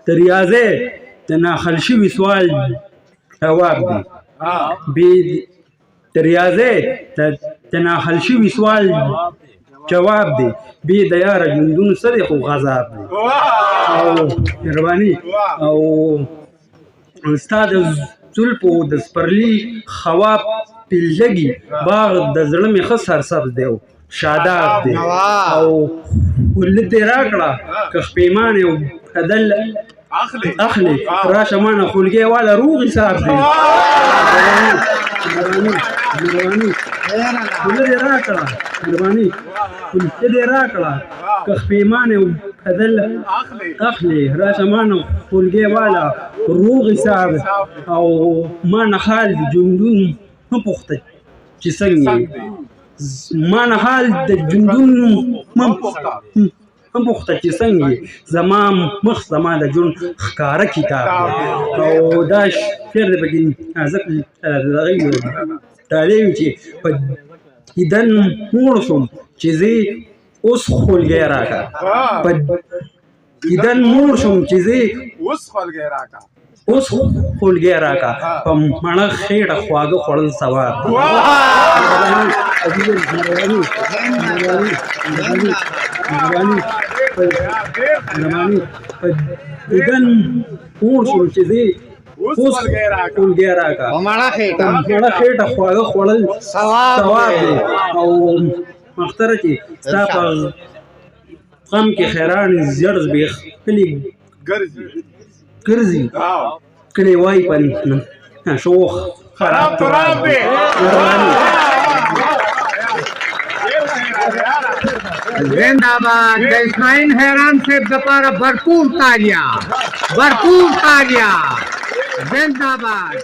د ریاضۍ د ناخل شوي سوال جواب دی د ریاضۍ د ناخل شوي سوال جواب دی بې د یاره ژوندون څه دی خو غذاب دی او مهرباني او ستا د زلفو د سپرلي خوا پې لګي باغ د زړه مې ښه سرسبز دی او شاداب دی او ولید دې راکړه که خپېمانې او بدل اخلي راشه مانه خولګۍ والا روغ حساب دی مهرباني ولید دې راکړه مهرباني ولید دې راکړه که خپېمانې او بدل اخلي راشه مانه خولګۍ والا روغ حساب او مانه حال د ژوندون هم پوښته چې څنګه ما نه حال د ژوندون هم پوښته چې څنګه زما مخ زما د ژوند ښکاره کتاب دی او دا شعر دی پکې نازک ډالۍ وي چې په دیدن موړ شوم چې زه اوس خولګۍ راکړه په دیدن موړ شوم چې زه اوس خولګۍ راکړه په مڼه خېټه خواږه خوړل ثواب مهرباني په دیدن موړ شوم چې زه اوس خولګۍ راکړه په مڼه خېټه خواږه خوړل ثواب دی او مختره چې ستا په غم کې خیران زیړ زبېښلي ګرځي کلی وایي په شوخ خراب تراب دی زنده‌باد د اسماعیل حیران صاحب دپاره भरपूर तालियां زنده‌باد